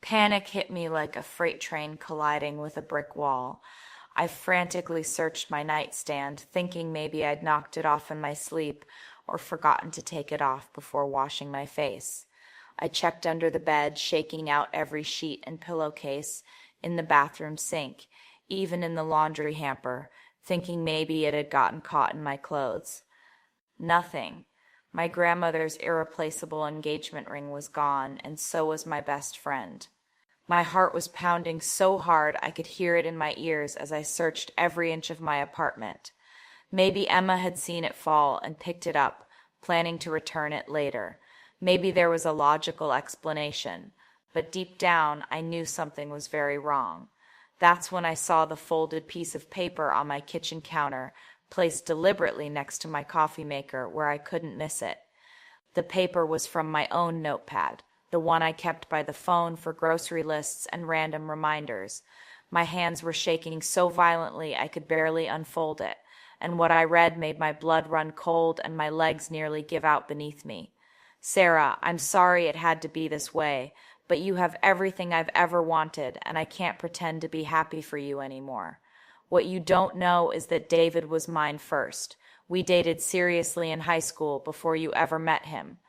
Panic hit me like a freight train colliding with a brick wall. I frantically searched my nightstand, thinking maybe I'd knocked it off in my sleep or forgotten to take it off before washing my face. I checked under the bed, shaking out every sheet and pillowcase, in the bathroom sink, even in the laundry hamper, thinking maybe it had gotten caught in my clothes. Nothing. My grandmother's irreplaceable engagement ring was gone, and so was my best friend. My heart was pounding so hard I could hear it in my ears as I searched every inch of my apartment. Maybe Emma had seen it fall and picked it up, planning to return it later. Maybe there was a logical explanation, but deep down I knew something was very wrong. That's when I saw the folded piece of paper on my kitchen counter, placed deliberately next to my coffee maker where I couldn't miss it. The paper was from my own notepad, the one I kept by the phone for grocery lists and random reminders. My hands were shaking so violently I could barely unfold it, and what I read made my blood run cold and my legs nearly give out beneath me. Sarah, I'm sorry it had to be this way, but you have everything I've ever wanted, and I can't pretend to be happy for you anymore. What you don't know is that David was mine first. We dated seriously in high school before you ever met him.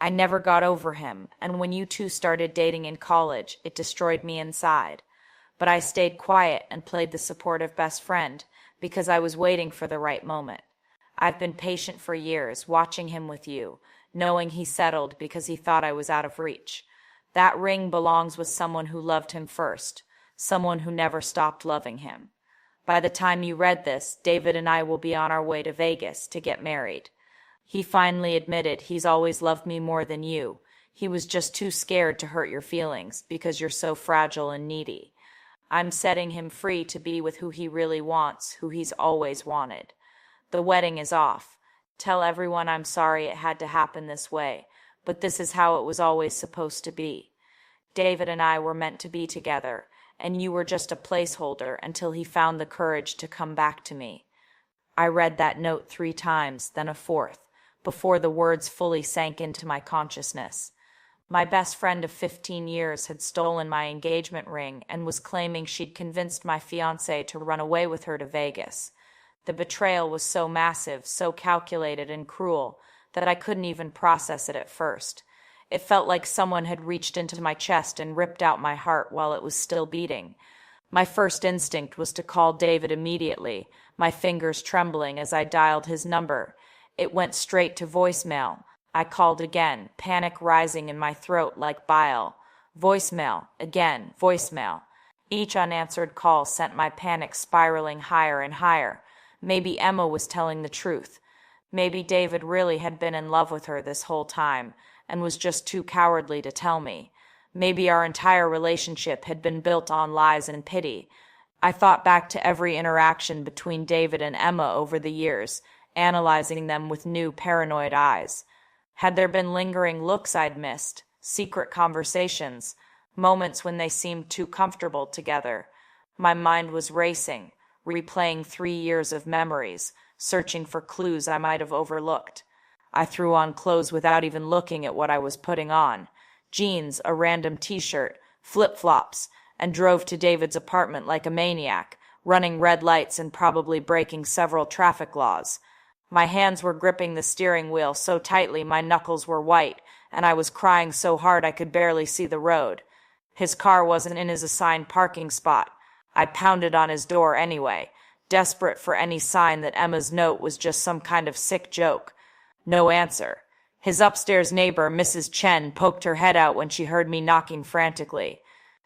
I never got over him, and when you two started dating in college, it destroyed me inside. But I stayed quiet and played the supportive best friend because I was waiting for the right moment. I've been patient for years, watching him with you, knowing he settled because he thought I was out of reach. That ring belongs with someone who loved him first, someone who never stopped loving him. By the time you read this, David and I will be on our way to Vegas to get married. He finally admitted he's always loved me more than you. He was just too scared to hurt your feelings because you're so fragile and needy. I'm setting him free to be with who he really wants, who he's always wanted. The wedding is off. Tell everyone I'm sorry it had to happen this way, but this is how it was always supposed to be. David and I were meant to be together, and you were just a placeholder until he found the courage to come back to me. I read that note 3 times, then a 4th, before the words fully sank into my consciousness. My best friend of 15 years had stolen my engagement ring and was claiming she'd convinced my fiancé to run away with her to Vegas. The betrayal was so massive, so calculated and cruel, that I couldn't even process it at first. It felt like someone had reached into my chest and ripped out my heart while it was still beating. My first instinct was to call David immediately, my fingers trembling as I dialed his number. It went straight to voicemail. I called again, panic rising in my throat like bile. Voicemail, again, voicemail. Each unanswered call sent my panic spiraling higher and higher. Maybe Emma was telling the truth. Maybe David really had been in love with her this whole time and was just too cowardly to tell me. Maybe our entire relationship had been built on lies and pity. I thought back to every interaction between David and Emma over the years, analyzing them with new paranoid eyes. Had there been lingering looks I'd missed, secret conversations, moments when they seemed too comfortable together? My mind was racing, replaying 3 years of memories, searching for clues I might have overlooked. I threw on clothes without even looking at what I was putting on. Jeans, a random t-shirt, flip-flops, and drove to David's apartment like a maniac, running red lights and probably breaking several traffic laws. My hands were gripping the steering wheel so tightly my knuckles were white, and I was crying so hard I could barely see the road. His car wasn't in his assigned parking spot. I pounded on his door anyway, desperate for any sign that Emma's note was just some kind of sick joke. No answer. His upstairs neighbor, Mrs. Chen, poked her head out when she heard me knocking frantically.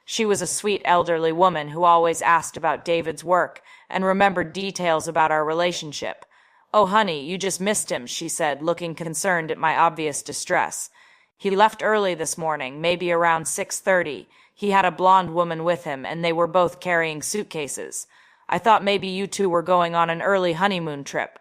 She was a sweet elderly woman who always asked about David's work and remembered details about our relationship. "Oh, honey, you just missed him," she said, looking concerned at my obvious distress. "He left early this morning, maybe around 6:30. He had a blonde woman with him, and they were both carrying suitcases. I thought maybe you two were going on an early honeymoon trip."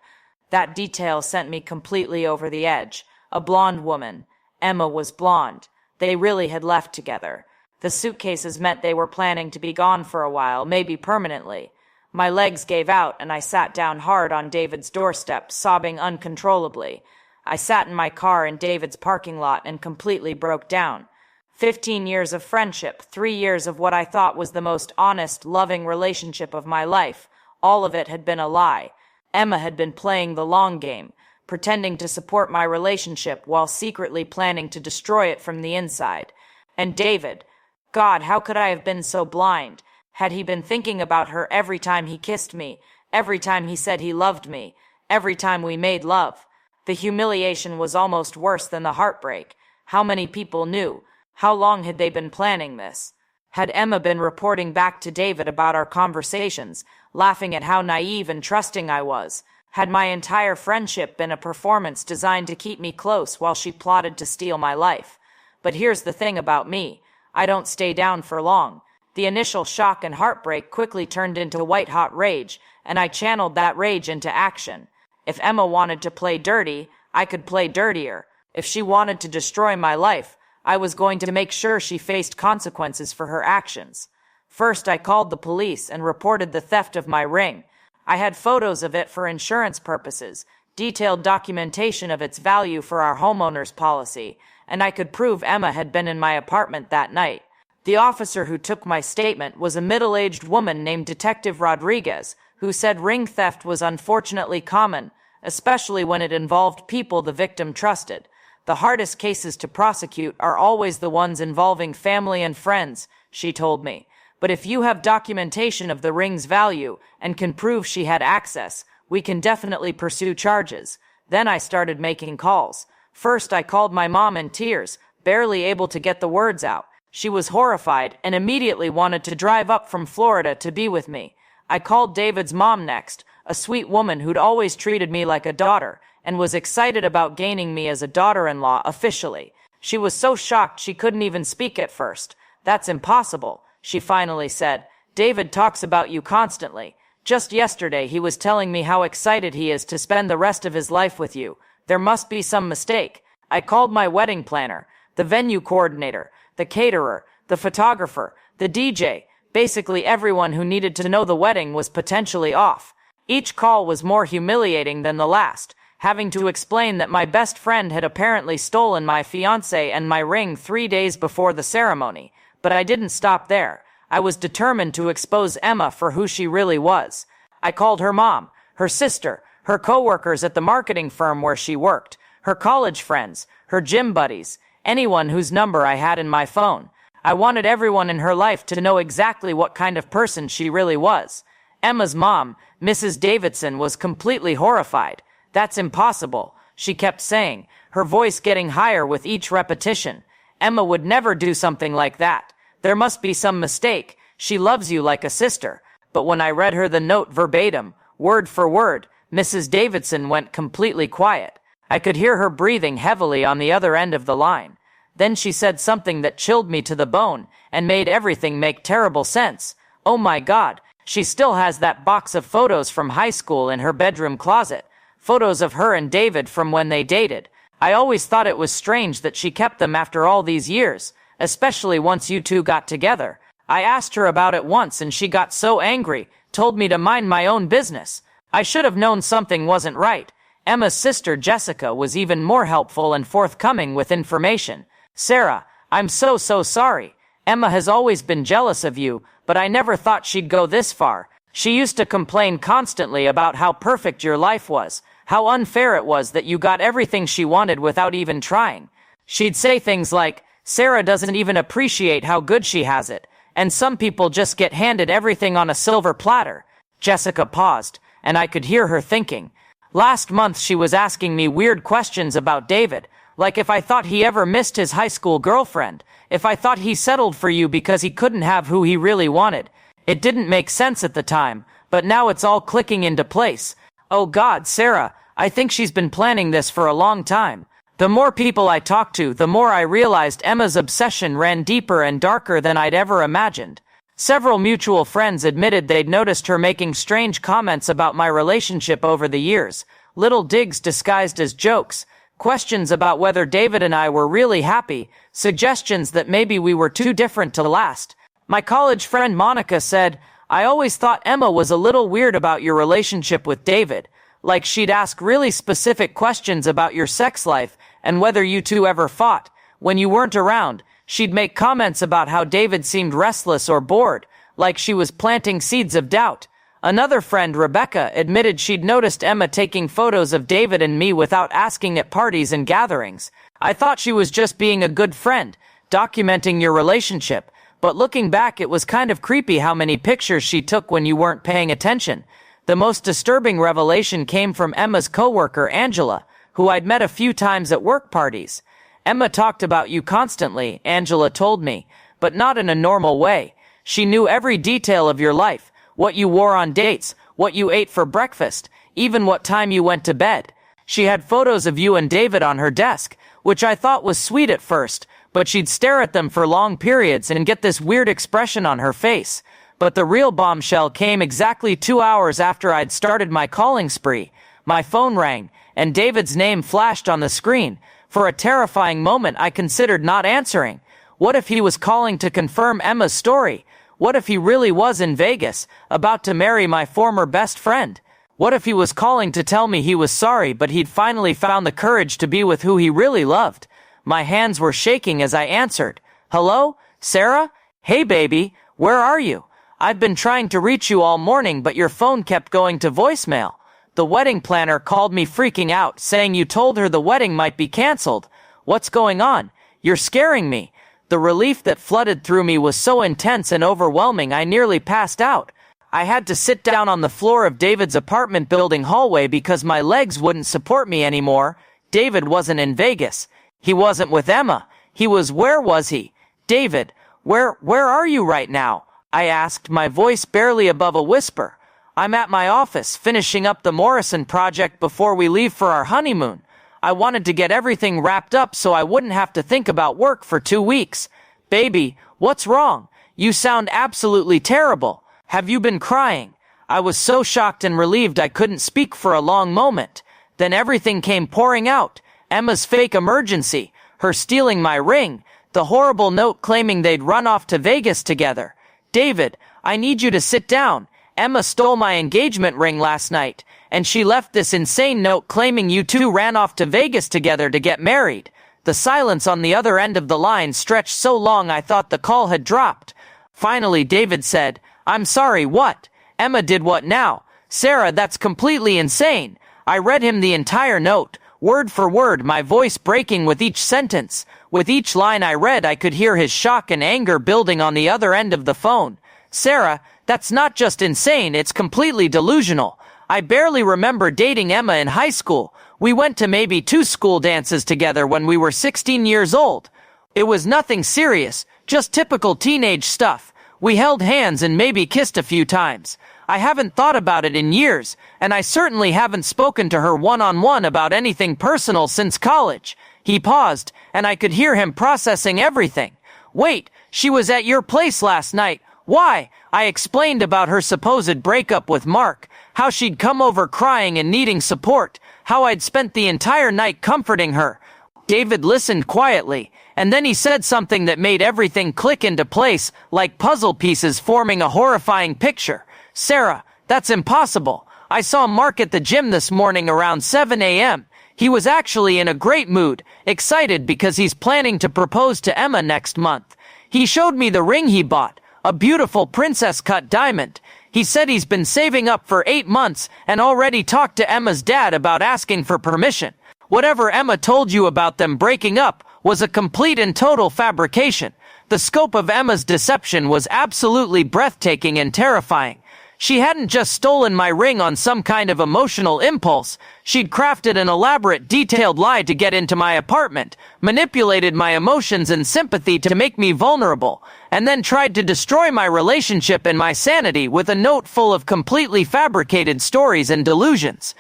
That detail sent me completely over the edge. A blonde woman. Emma was blonde. They really had left together. The suitcases meant they were planning to be gone for a while, maybe permanently. My legs gave out, and I sat down hard on David's doorstep, sobbing uncontrollably. I sat in my car in David's parking lot and completely broke down. 15 years of friendship, 3 years of what I thought was the most honest, loving relationship of my life. All of it had been a lie. Emma had been playing the long game, pretending to support my relationship while secretly planning to destroy it from the inside. And David, God, how could I have been so blind? Had he been thinking about her every time he kissed me, every time he said he loved me, every time we made love? The humiliation was almost worse than the heartbreak. How many people knew? How long had they been planning this? Had Emma been reporting back to David about our conversations, laughing at how naive and trusting I was? Had my entire friendship been a performance designed to keep me close while she plotted to steal my life? But here's the thing about me. I don't stay down for long. The initial shock and heartbreak quickly turned into white-hot rage, and I channeled that rage into action. If Emma wanted to play dirty, I could play dirtier. If she wanted to destroy my life, I was going to make sure she faced consequences for her actions. First, I called the police and reported the theft of my ring. I had photos of it for insurance purposes, detailed documentation of its value for our homeowner's policy, and I could prove Emma had been in my apartment that night. The officer who took my statement was a middle-aged woman named Detective Rodriguez, who said ring theft was unfortunately common, especially when it involved people the victim trusted. The hardest cases to prosecute are always the ones involving family and friends, she told me. But if you have documentation of the ring's value and can prove she had access, we can definitely pursue charges. Then I started making calls. First, I called my mom in tears, barely able to get the words out. She was horrified and immediately wanted to drive up from Florida to be with me. I called David's mom next, a sweet woman who'd always treated me like a daughter and was excited about gaining me as a daughter-in-law officially. She was so shocked she couldn't even speak at first. That's impossible, she finally said. David talks about you constantly. Just yesterday he was telling me how excited he is to spend the rest of his life with you. There must be some mistake. I called my wedding planner, the venue coordinator, the caterer, the photographer, the DJ. Basically everyone who needed to know the wedding was potentially off. Each call was more humiliating than the last, having to explain that my best friend had apparently stolen my fiancé and my ring 3 days before the ceremony. But I didn't stop there. I was determined to expose Emma for who she really was. I called her mom, her sister, her coworkers at the marketing firm where she worked, her college friends, her gym buddies, anyone whose number I had in my phone. I wanted everyone in her life to know exactly what kind of person she really was. Emma's mom, Mrs. Davidson, was completely horrified. That's impossible, she kept saying, her voice getting higher with each repetition. Emma would never do something like that. There must be some mistake. She loves you like a sister. But when I read her the note verbatim, word for word, Mrs. Davidson went completely quiet. I could hear her breathing heavily on the other end of the line. Then she said something that chilled me to the bone and made everything make terrible sense. Oh my God, she still has that box of photos from high school in her bedroom closet. Photos of her and David from when they dated. I always thought it was strange that she kept them after all these years, especially once you two got together. I asked her about it once and she got so angry, told me to mind my own business. I should have known something wasn't right. Emma's sister Jessica was even more helpful and forthcoming with information. Sarah, I'm so sorry. Emma has always been jealous of you, but I never thought she'd go this far. She used to complain constantly about how perfect your life was, how unfair it was that you got everything she wanted without even trying. She'd say things like, Sarah doesn't even appreciate how good she has it, and some people just get handed everything on a silver platter. Jessica paused, and I could hear her thinking. Last month she was asking me weird questions about David, like if I thought he ever missed his high school girlfriend, if I thought he settled for you because he couldn't have who he really wanted. It didn't make sense at the time, but now it's all clicking into place. Oh God, Sarah, I think she's been planning this for a long time. The more people I talked to, the more I realized Emma's obsession ran deeper and darker than I'd ever imagined. Several mutual friends admitted they'd noticed her making strange comments about my relationship over the years, little digs disguised as jokes, questions about whether David and I were really happy, suggestions that maybe we were too different to last. My college friend Monica said, I always thought Emma was a little weird about your relationship with David, like she'd ask really specific questions about your sex life and whether you two ever fought. When you weren't around, She'd make comments about how David seemed restless or bored, like she was planting seeds of doubt. Another friend, Rebecca, admitted she'd noticed Emma taking photos of David and me without asking at parties and gatherings. I thought she was just being a good friend, documenting your relationship, but looking back it was kind of creepy how many pictures she took when you weren't paying attention. The most disturbing revelation came from Emma's coworker, Angela, who I'd met a few times at work parties. Emma talked about you constantly, Angela told me, but not in a normal way. She knew every detail of your life, what you wore on dates, what you ate for breakfast, even what time you went to bed. She had photos of you and David on her desk, which I thought was sweet at first, but she'd stare at them for long periods and get this weird expression on her face. But the real bombshell came exactly 2 hours after I'd started my calling spree. My phone rang, and David's name flashed on the screen. For a terrifying moment, I considered not answering. What if he was calling to confirm Emma's story? What if he really was in Vegas, about to marry my former best friend? What if he was calling to tell me he was sorry, but he'd finally found the courage to be with who he really loved? My hands were shaking as I answered. Hello, Sarah? Hey baby, where are you? I've been trying to reach you all morning, but your phone kept going to voicemail. The wedding planner called me freaking out, saying you told her the wedding might be canceled. What's going on? You're scaring me. The relief that flooded through me was so intense and overwhelming I nearly passed out. I had to sit down on the floor of David's apartment building hallway because my legs wouldn't support me anymore. David wasn't in Vegas. He wasn't with Emma. Where was he? David, where are you right now? I asked, my voice barely above a whisper. I'm at my office, finishing up the Morrison project before we leave for our honeymoon. I wanted to get everything wrapped up so I wouldn't have to think about work for 2 weeks. Baby, what's wrong? You sound absolutely terrible. Have you been crying? I was so shocked and relieved I couldn't speak for a long moment. Then everything came pouring out. Emma's fake emergency, her stealing my ring, the horrible note claiming they'd run off to Vegas together. David, I need you to sit down. Emma stole my engagement ring last night, and she left this insane note claiming you two ran off to Vegas together to get married. The silence on the other end of the line stretched so long I thought the call had dropped. Finally, David said, I'm sorry, what? Emma did what now? Sarah, that's completely insane. I read him the entire note, word for word, my voice breaking with each sentence. With each line I read, I could hear his shock and anger building on the other end of the phone. Sarah, that's not just insane, it's completely delusional. I barely remember dating Emma in high school. We went to maybe 2 school dances together when we were 16 years old. It was nothing serious, just typical teenage stuff. We held hands and maybe kissed a few times. I haven't thought about it in years, and I certainly haven't spoken to her one-on-one about anything personal since college. He paused, and I could hear him processing everything. Wait, she was at your place last night. Why? I explained about her supposed breakup with Mark, how she'd come over crying and needing support, how I'd spent the entire night comforting her. David listened quietly, and then he said something that made everything click into place, like puzzle pieces forming a horrifying picture. Sarah, that's impossible. I saw Mark at the gym this morning around 7 a.m. He was actually in a great mood, excited because he's planning to propose to Emma next month. He showed me the ring he bought, a beautiful princess-cut diamond. He said he's been saving up for 8 months and already talked to Emma's dad about asking for permission. Whatever Emma told you about them breaking up was a complete and total fabrication. The scope of Emma's deception was absolutely breathtaking and terrifying. She hadn't just stolen my ring on some kind of emotional impulse. She'd crafted an elaborate, detailed lie to get into my apartment, manipulated my emotions and sympathy to make me vulnerable, and then tried to destroy my relationship and my sanity with a note full of completely fabricated stories and delusions.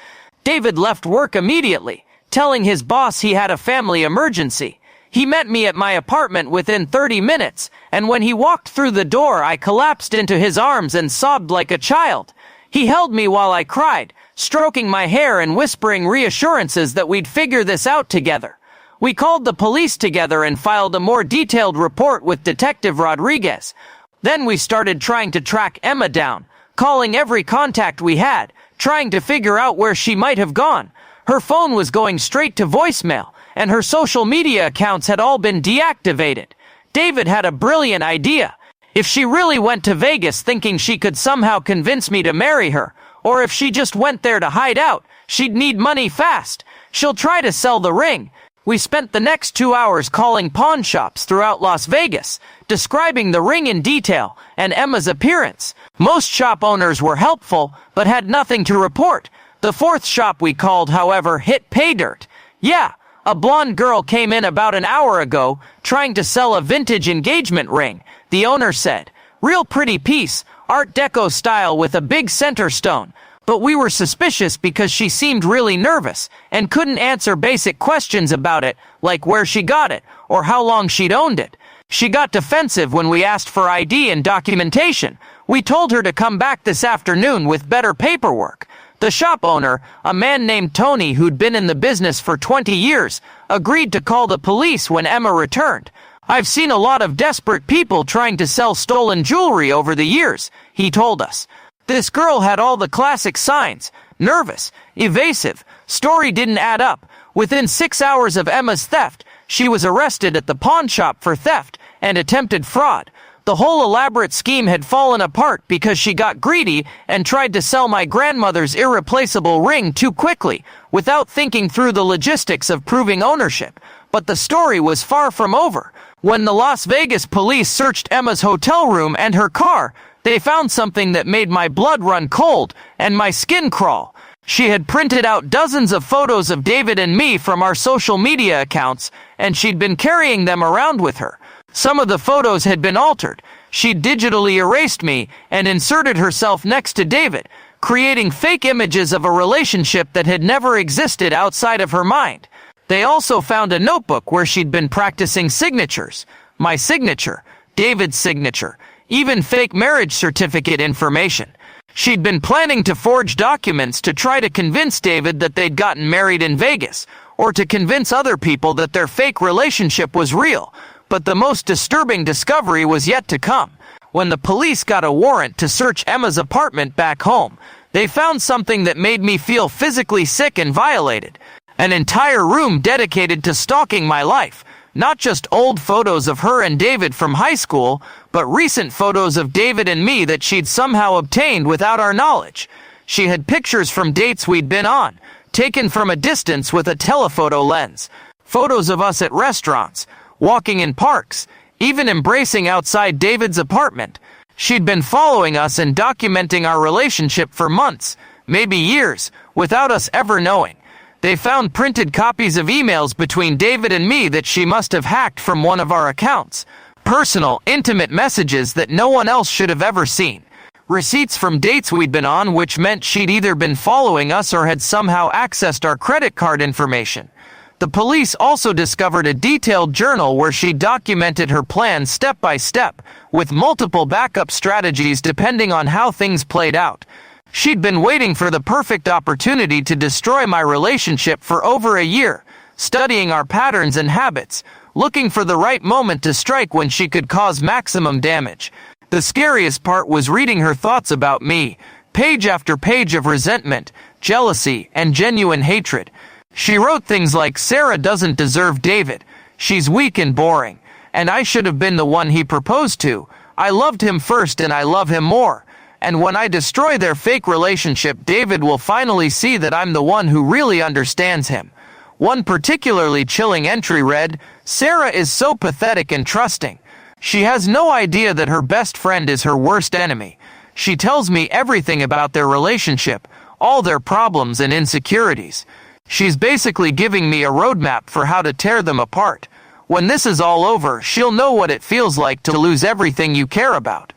David left work immediately, telling his boss he had a family emergency. He met me at my apartment within 30 minutes, and when he walked through the door, I collapsed into his arms and sobbed like a child. He held me while I cried, stroking my hair and whispering reassurances that we'd figure this out together. We called the police together and filed a more detailed report with Detective Rodriguez. Then we started trying to track Emma down, calling every contact we had, trying to figure out where she might have gone. Her phone was going straight to voicemail, and her social media accounts had all been deactivated. David had a brilliant idea. If she really went to Vegas thinking she could somehow convince me to marry her, or if she just went there to hide out, she'd need money fast. She'll try to sell the ring. We spent the next 2 hours calling pawn shops throughout Las Vegas, describing the ring in detail and Emma's appearance. Most shop owners were helpful, but had nothing to report. The fourth shop we called, however, hit pay dirt. Yeah, a blonde girl came in about an hour ago, trying to sell a vintage engagement ring, the owner said. Real pretty piece, Art Deco style with a big center stone. But we were suspicious because she seemed really nervous and couldn't answer basic questions about it, like where she got it or how long she'd owned it. She got defensive when we asked for ID and documentation. We told her to come back this afternoon with better paperwork. The shop owner, a man named Tony who'd been in the business for 20 years, agreed to call the police when Emma returned. I've seen a lot of desperate people trying to sell stolen jewelry over the years, he told us. This girl had all the classic signs. Nervous, evasive, story didn't add up. Within 6 hours of Emma's theft, she was arrested at the pawn shop for theft and attempted fraud. The whole elaborate scheme had fallen apart because she got greedy and tried to sell my grandmother's irreplaceable ring too quickly, without thinking through the logistics of proving ownership. But the story was far from over. When the Las Vegas police searched Emma's hotel room and her car, they found something that made my blood run cold and my skin crawl. She had printed out dozens of photos of David and me from our social media accounts, and she'd been carrying them around with her. Some of the photos had been altered. She'd digitally erased me and inserted herself next to David, creating fake images of a relationship that had never existed outside of her mind. They also found a notebook where she'd been practicing signatures. My signature, David's signature, even fake marriage certificate information. She'd been planning to forge documents to try to convince David that they'd gotten married in Vegas, or to convince other people that their fake relationship was real. But the most disturbing discovery was yet to come. When the police got a warrant to search Emma's apartment back home, they found something that made me feel physically sick and violated. An entire room dedicated to stalking my life. Not just old photos of her and David from high school, but recent photos of David and me that she'd somehow obtained without our knowledge. She had pictures from dates we'd been on, taken from a distance with a telephoto lens. Photos of us at restaurants, walking in parks, even embracing outside David's apartment. She'd been following us and documenting our relationship for months, maybe years, without us ever knowing. They found printed copies of emails between David and me that she must have hacked from one of our accounts. Personal, intimate messages that no one else should have ever seen. Receipts from dates we'd been on, which meant she'd either been following us or had somehow accessed our credit card information. The police also discovered a detailed journal where she documented her plans step by step, with multiple backup strategies depending on how things played out. She'd been waiting for the perfect opportunity to destroy my relationship for over a year, studying our patterns and habits, looking for the right moment to strike when she could cause maximum damage. The scariest part was reading her thoughts about me, page after page of resentment, jealousy, and genuine hatred. She wrote things like, "Sarah doesn't deserve David. She's weak and boring. And I should have been the one he proposed to. I loved him first and I love him more. And when I destroy their fake relationship, David will finally see that I'm the one who really understands him." One particularly chilling entry read, "Sarah is so pathetic and trusting. She has no idea that her best friend is her worst enemy. She tells me everything about their relationship, all their problems and insecurities. She's basically giving me a roadmap for how to tear them apart. When this is all over, she'll know what it feels like to lose everything you care about."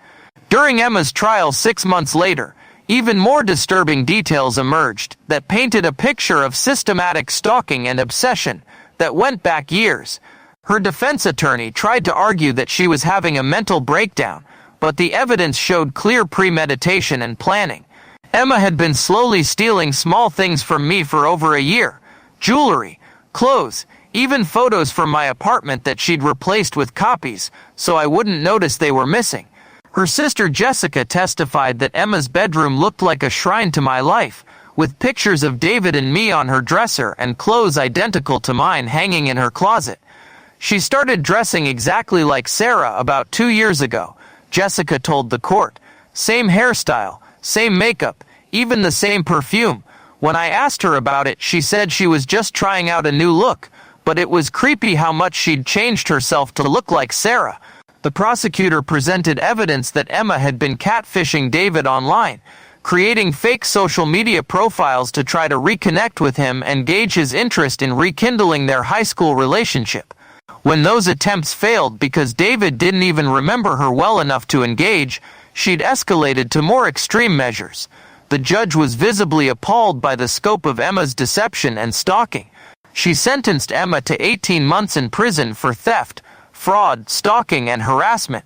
During Emma's trial 6 months later, even more disturbing details emerged that painted a picture of systematic stalking and obsession that went back years. Her defense attorney tried to argue that she was having a mental breakdown, but the evidence showed clear premeditation and planning. Emma had been slowly stealing small things from me for over a year. Jewelry, clothes, even photos from my apartment that she'd replaced with copies, so I wouldn't notice they were missing. Her sister Jessica testified that Emma's bedroom looked like a shrine to my life, with pictures of David and me on her dresser and clothes identical to mine hanging in her closet. She started dressing exactly like Sarah about 2 years ago, Jessica told the court. Same hairstyle, same makeup, even the same perfume. When I asked her about it, she said she was just trying out a new look, but it was creepy how much she'd changed herself to look like Sarah. The prosecutor presented evidence that Emma had been catfishing David online, creating fake social media profiles to try to reconnect with him and gauge his interest in rekindling their high school relationship. When those attempts failed because David didn't even remember her well enough to engage, she'd escalated to more extreme measures. The judge was visibly appalled by the scope of Emma's deception and stalking. She sentenced Emma to 18 months in prison for theft, fraud, stalking, and harassment,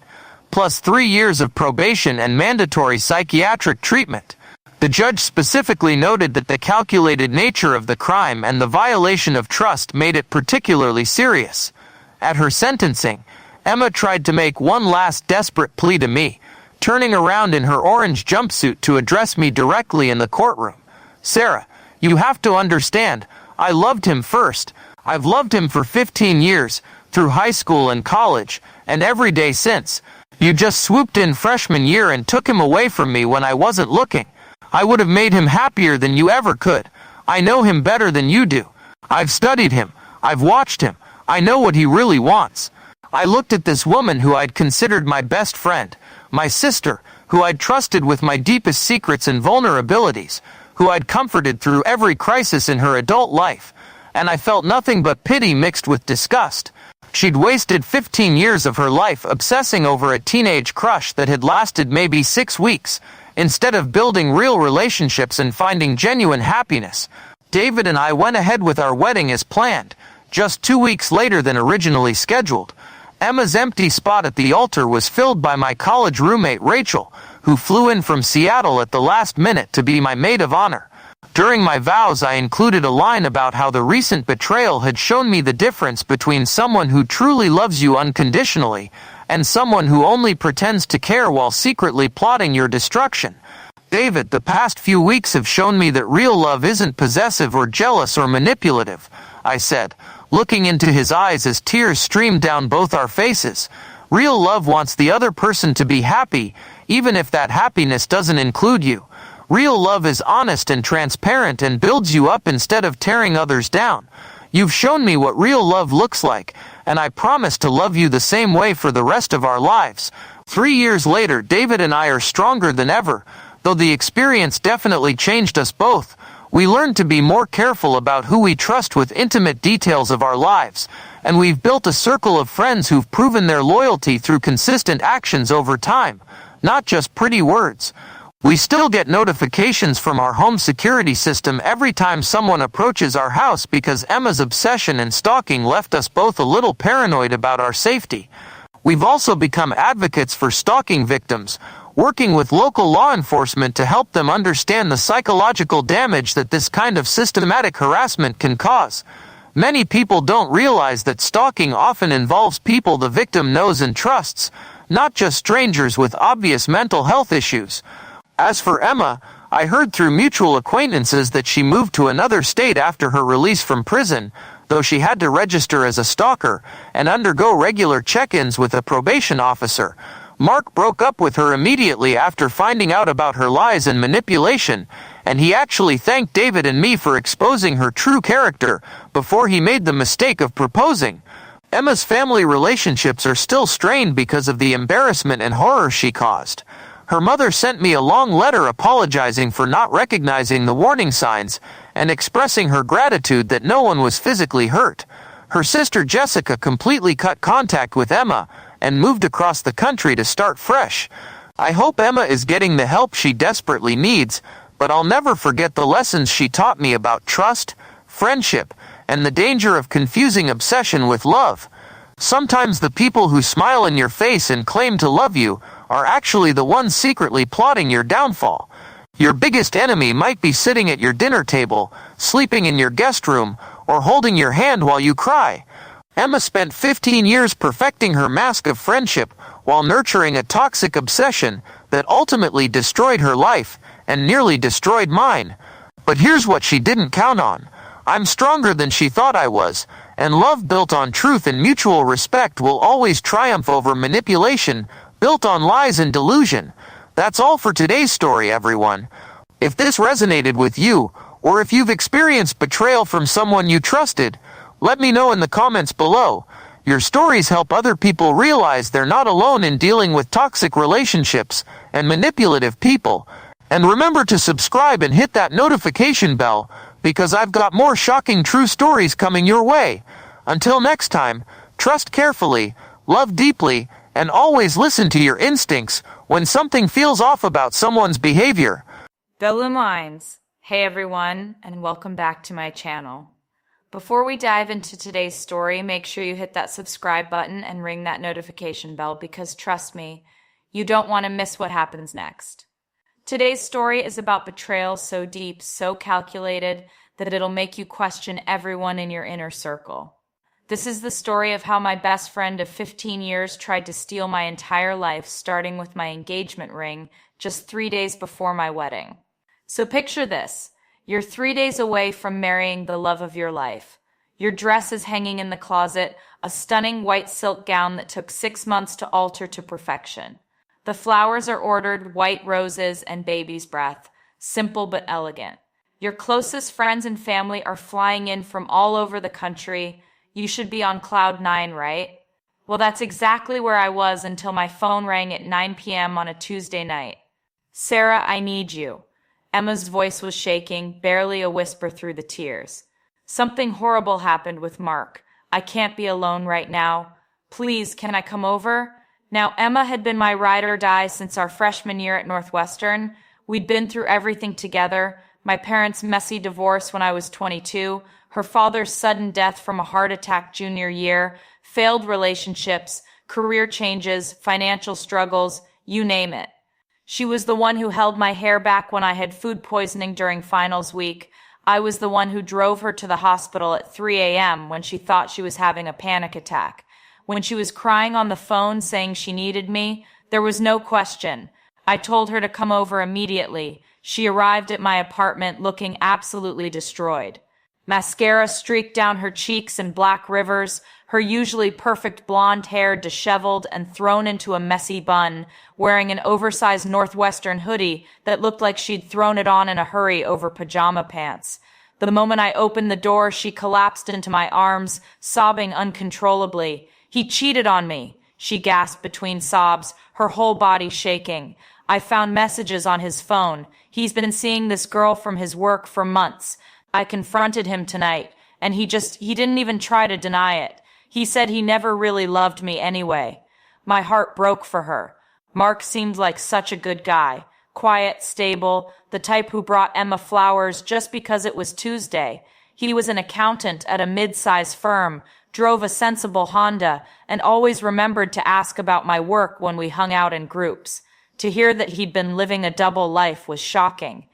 plus 3 years of probation and mandatory psychiatric treatment. The judge specifically noted that the calculated nature of the crime and the violation of trust made it particularly serious. At her sentencing, Emma tried to make one last desperate plea to me, turning around in her orange jumpsuit to address me directly in the courtroom. Sarah, you have to understand, I loved him first. I've loved him for 15 years, through high school and college, and every day since. You just swooped in freshman year and took him away from me when I wasn't looking. I would have made him happier than you ever could. I know him better than you do. I've studied him. I've watched him. I know what he really wants. I looked at this woman who I'd considered my best friend, my sister, who I'd trusted with my deepest secrets and vulnerabilities, who I'd comforted through every crisis in her adult life, and I felt nothing but pity mixed with disgust. She'd wasted 15 years of her life obsessing over a teenage crush that had lasted maybe 6 weeks, instead of building real relationships and finding genuine happiness. David and I went ahead with our wedding as planned, just 2 weeks later than originally scheduled. Emma's empty spot at the altar was filled by my college roommate Rachel, who flew in from Seattle at the last minute to be my maid of honor. During my vows, I included a line about how the recent betrayal had shown me the difference between someone who truly loves you unconditionally and someone who only pretends to care while secretly plotting your destruction. David, the past few weeks have shown me that real love isn't possessive or jealous or manipulative, I said, looking into his eyes as tears streamed down both our faces. Real love wants the other person to be happy, even if that happiness doesn't include you. Real love is honest and transparent and builds you up instead of tearing others down. You've shown me what real love looks like, and I promise to love you the same way for the rest of our lives. 3 years later, David and I are stronger than ever, though the experience definitely changed us both. We learned to be more careful about who we trust with intimate details of our lives, and we've built a circle of friends who've proven their loyalty through consistent actions over time, not just pretty words. We still get notifications from our home security system every time someone approaches our house because Emma's obsession and stalking left us both a little paranoid about our safety. We've also become advocates for stalking victims, working with local law enforcement to help them understand the psychological damage that this kind of systematic harassment can cause. Many people don't realize that stalking often involves people the victim knows and trusts, not just strangers with obvious mental health issues. As for Emma, I heard through mutual acquaintances that she moved to another state after her release from prison, though she had to register as a stalker and undergo regular check-ins with a probation officer. Mark broke up with her immediately after finding out about her lies and manipulation, and he actually thanked David and me for exposing her true character before he made the mistake of proposing. Emma's family relationships are still strained because of the embarrassment and horror she caused. Her mother sent me a long letter apologizing for not recognizing the warning signs and expressing her gratitude that no one was physically hurt. Her sister Jessica completely cut contact with Emma and moved across the country to start fresh. I hope Emma is getting the help she desperately needs, but I'll never forget the lessons she taught me about trust, friendship, and the danger of confusing obsession with love. Sometimes the people who smile in your face and claim to love you are actually the ones secretly plotting your downfall. Your biggest enemy might be sitting at your dinner table, sleeping in your guest room, or holding your hand while you cry. Emma spent 15 years perfecting her mask of friendship while nurturing a toxic obsession that ultimately destroyed her life and nearly destroyed mine. But here's what she didn't count on. I'm stronger than she thought I was, and love built on truth and mutual respect will always triumph over manipulation built on lies and delusion. That's all for today's story, everyone. If this resonated with you, or if you've experienced betrayal from someone you trusted, let me know in the comments below. Your stories help other people realize they're not alone in dealing with toxic relationships and manipulative people. And remember to subscribe and hit that notification bell, because I've got more shocking true stories coming your way. Until next time, trust carefully, love deeply, and always listen to your instincts when something feels off about someone's behavior. Fellow Minds, hey everyone, and welcome back to my channel. Before we dive into today's story, make sure you hit that subscribe button and ring that notification bell, because trust me, you don't want to miss what happens next. Today's story is about betrayal so deep, so calculated, that it'll make you question everyone in your inner circle. This is the story of how my best friend of 15 years tried to steal my entire life, starting with my engagement ring just 3 days before my wedding. So picture this. You're 3 days away from marrying the love of your life. Your dress is hanging in the closet, a stunning white silk gown that took 6 months to alter to perfection. The flowers are ordered, white roses and baby's breath, simple but elegant. Your closest friends and family are flying in from all over the country. You should be on cloud 9, right? Well, that's exactly where I was until my phone rang at 9 p.m. on a Tuesday night. "Sarah, I need you." Emma's voice was shaking, barely a whisper through the tears. "Something horrible happened with Mark. I can't be alone right now. Please, can I come over?" Now, Emma had been my ride or die since our freshman year at Northwestern. We'd been through everything together. My parents' messy divorce when I was 22, her father's sudden death from a heart attack junior year, failed relationships, career changes, financial struggles, you name it. She was the one who held my hair back when I had food poisoning during finals week. I was the one who drove her to the hospital at 3 a.m. when she thought she was having a panic attack. When she was crying on the phone saying she needed me, there was no question. I told her to come over immediately. She arrived at my apartment looking absolutely destroyed. Mascara streaked down her cheeks in black rivers, her usually perfect blonde hair disheveled and thrown into a messy bun, wearing an oversized Northwestern hoodie that looked like she'd thrown it on in a hurry over pajama pants. The moment I opened the door, she collapsed into my arms, sobbing uncontrollably. "He cheated on me," she gasped between sobs, her whole body shaking. "I found messages on his phone. He's been seeing this girl from his work for months. I confronted him tonight, and he didn't even try to deny it. He said he never really loved me anyway." My heart broke for her. Mark seemed like such a good guy. Quiet, stable, the type who brought Emma flowers just because it was Tuesday. He was an accountant at a mid-size firm, drove a sensible Honda, and always remembered to ask about my work when we hung out in groups. To hear that he'd been living a double life was shocking.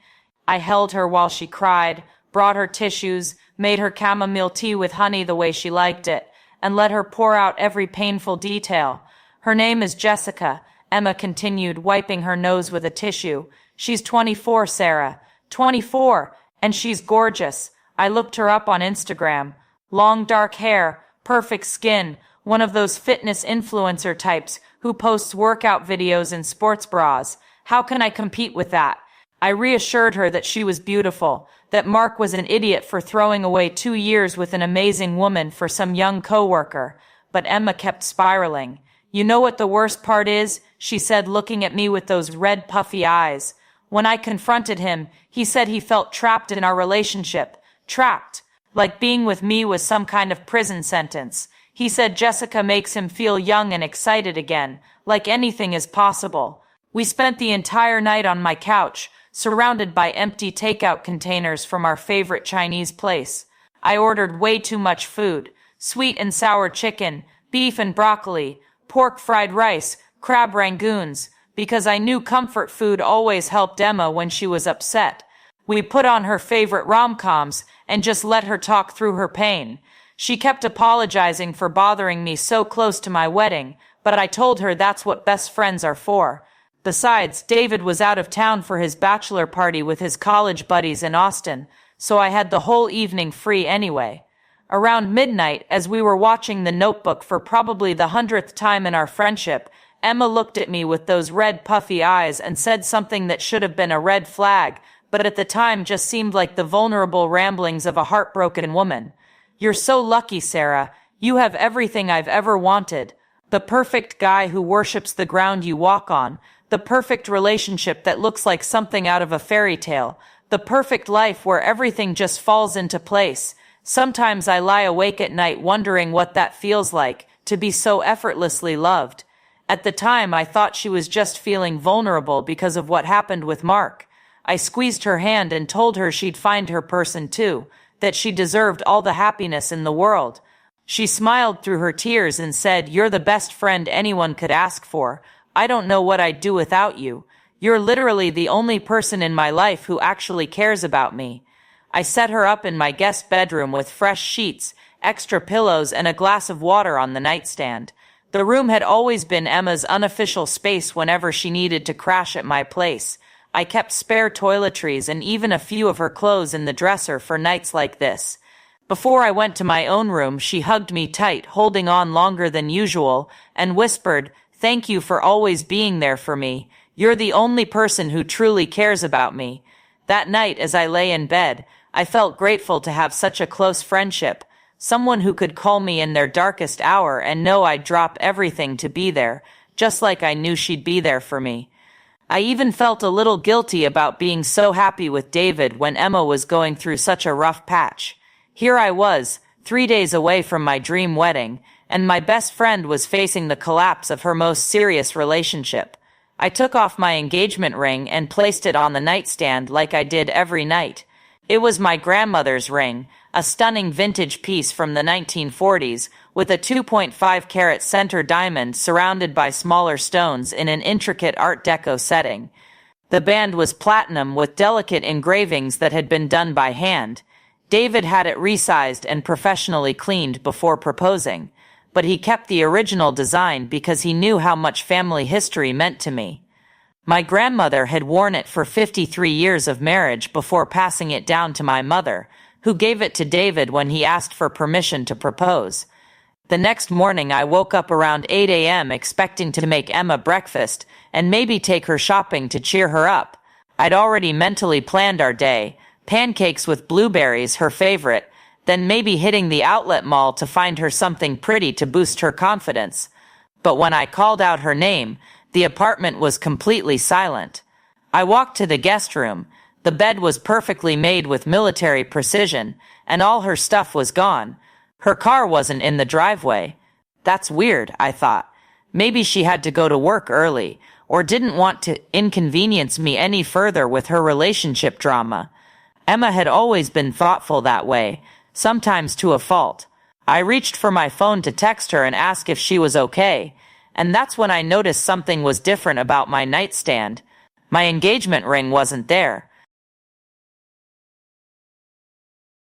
I held her while she cried, brought her tissues, made her chamomile tea with honey the way she liked it, and let her pour out every painful detail. "Her name is Jessica," Emma continued, wiping her nose with a tissue. "She's 24, Sarah. 24, and she's gorgeous. I looked her up on Instagram. Long dark hair, perfect skin, one of those fitness influencer types who posts workout videos in sports bras. How can I compete with that?" I reassured her that she was beautiful, that Mark was an idiot for throwing away 2 years with an amazing woman for some young coworker. But Emma kept spiraling. "You know what the worst part is?" she said, looking at me with those red puffy eyes. "When I confronted him, he said he felt trapped in our relationship. Trapped. Like being with me was some kind of prison sentence. He said Jessica makes him feel young and excited again, like anything is possible. We spent the entire night on my couch, surrounded by empty takeout containers from our favorite Chinese place. I ordered way too much food. Sweet and sour chicken, beef and broccoli, pork fried rice, crab rangoons, because I knew comfort food always helped Emma when she was upset. We put on her favorite rom-coms and just let her talk through her pain. She kept apologizing for bothering me so close to my wedding, but I told her that's what best friends are for. Besides, David was out of town for his bachelor party with his college buddies in Austin, so I had the whole evening free anyway. Around midnight, as we were watching The Notebook for probably the 100th time in our friendship, Emma looked at me with those red puffy eyes and said something that should have been a red flag, but at the time just seemed like the vulnerable ramblings of a heartbroken woman. "You're so lucky, Sarah. You have everything I've ever wanted. The perfect guy who worships the ground you walk on. The perfect relationship that looks like something out of a fairy tale. The perfect life where everything just falls into place. Sometimes I lie awake at night wondering what that feels like, to be so effortlessly loved." At the time, I thought she was just feeling vulnerable because of what happened with Mark. I squeezed her hand and told her she'd find her person too, that she deserved all the happiness in the world. She smiled through her tears and said, "You're the best friend anyone could ask for. I don't know what I'd do without you. You're literally the only person in my life who actually cares about me." I set her up in my guest bedroom with fresh sheets, extra pillows, and a glass of water on the nightstand. The room had always been Emma's unofficial space whenever she needed to crash at my place. I kept spare toiletries and even a few of her clothes in the dresser for nights like this. Before I went to my own room, she hugged me tight, holding on longer than usual, and whispered, "Thank you for always being there for me. You're the only person who truly cares about me." That night, as I lay in bed, I felt grateful to have such a close friendship, someone who could call me in their darkest hour and know I'd drop everything to be there, just like I knew she'd be there for me. I even felt a little guilty about being so happy with David when Emma was going through such a rough patch. Here I was, 3 days away from my dream wedding, and my best friend was facing the collapse of her most serious relationship. I took off my engagement ring and placed it on the nightstand like I did every night. It was my grandmother's ring, a stunning vintage piece from the 1940s, with a 2.5-carat center diamond surrounded by smaller stones in an intricate Art Deco setting. The band was platinum with delicate engravings that had been done by hand. David had it resized and professionally cleaned before proposing, but he kept the original design because he knew how much family history meant to me. My grandmother had worn it for 53 years of marriage before passing it down to my mother, who gave it to David when he asked for permission to propose. The next morning I woke up around 8 a.m. expecting to make Emma breakfast and maybe take her shopping to cheer her up. I'd already mentally planned our day, pancakes with blueberries, her favorite, then maybe hitting the outlet mall to find her something pretty to boost her confidence. But when I called out her name, the apartment was completely silent. I walked to the guest room. The bed was perfectly made with military precision, and all her stuff was gone. Her car wasn't in the driveway. That's weird, I thought. Maybe she had to go to work early, or didn't want to inconvenience me any further with her relationship drama. Emma had always been thoughtful that way, sometimes to a fault. I reached for my phone to text her and ask if she was okay, and that's when I noticed something was different about my nightstand. My engagement ring wasn't there.